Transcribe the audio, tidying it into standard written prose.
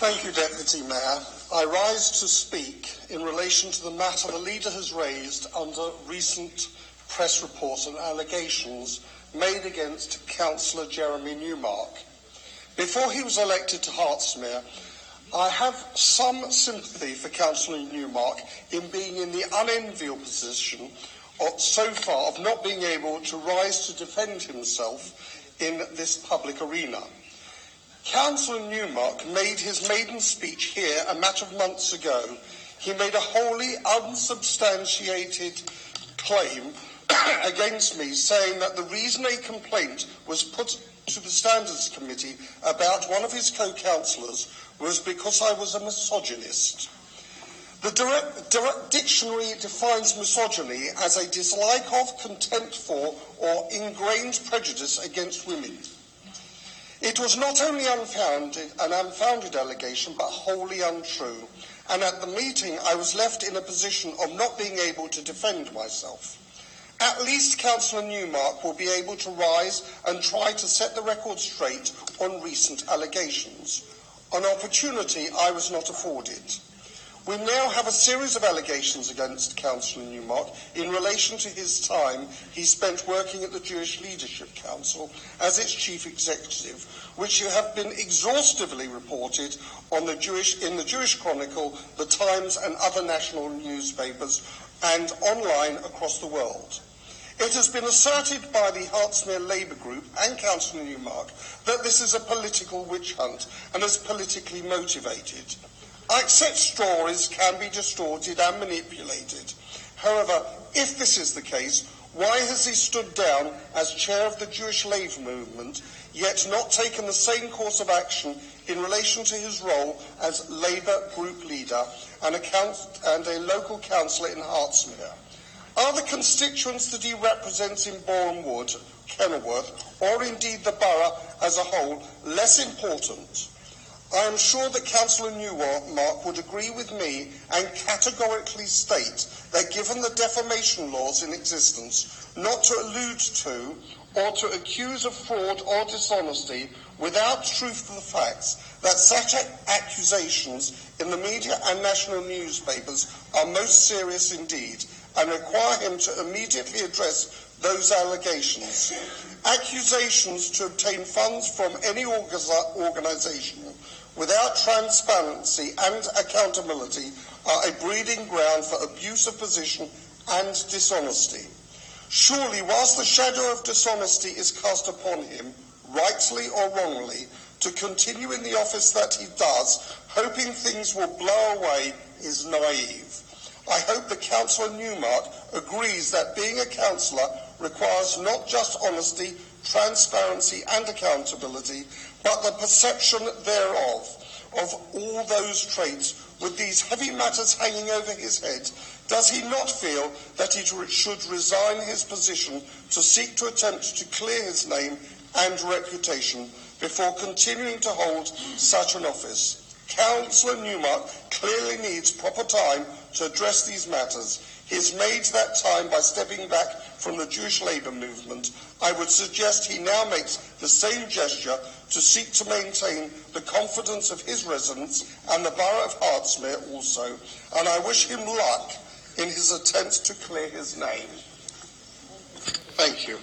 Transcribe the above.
Thank you, Deputy Mayor. I rise to speak in relation to the matter the leader has raised under recent press reports and allegations made against Councillor Cllr Newmark. Before he was elected to Hertsmere, I have some sympathy for Councillor Newmark in being in the unenviable position so far of not being able to rise to defend himself in this public arena. Councillor Newmark made his maiden speech here a matter of months ago. He made a wholly unsubstantiated claim against me, saying that the reason a complaint was put to the Standards Committee about one of his co-councillors was because I was a misogynist. The dictionary defines misogyny as a dislike of, contempt for, or ingrained prejudice against women. It was not only an unfounded allegation, but wholly untrue. And at the meeting, I was left in a position of not being able to defend myself. At least Councillor Newmark will be able to rise and try to set the record straight on recent allegations, an opportunity I was not afforded. We now have a series of allegations against Councillor Newmark in relation to his time he spent working at the Jewish Leadership Council as its chief executive, which have been exhaustively reported in the Jewish Chronicle, the Times and other national newspapers, and online across the world. It has been asserted by the Hertsmere Labour Group and Councillor Newmark that this is a political witch hunt and is politically motivated. I accept stories can be distorted and manipulated. However, if this is the case, why has he stood down as chair of the Jewish Labour movement, yet not taken the same course of action in relation to his role as Labour group leader and a local councillor in Hertsmere? Are the constituents that he represents in Boreham Wood, Kenilworth, or indeed the borough as a whole, less important? I am sure that Councillor Newmark would agree with me and categorically state that given the defamation laws in existence, not to allude to or to accuse of fraud or dishonesty without truth to the facts, that such accusations in the media and national newspapers are most serious indeed and require him to immediately address those allegations. Accusations to obtain funds from any organisation without transparency and accountability are a breeding ground for abuse of position and dishonesty. Surely, whilst the shadow of dishonesty is cast upon him, rightly or wrongly, to continue in the office that he does, hoping things will blow away, is naive. I hope that Councillor Newmark agrees that being a councillor requires not just honesty, transparency and accountability, but the perception thereof. Of all those traits, with these heavy matters hanging over his head, does he not feel that he should resign his position to seek to attempt to clear his name and reputation before continuing to hold such an office? Councillor Newmark clearly needs proper time to address these matters. He has made that time by stepping back from the Jewish Labour movement. I would suggest he now makes the same gesture to seek to maintain the confidence of his residents and the borough of Hertsmere also, and I wish him luck in his attempts to clear his name. Thank you.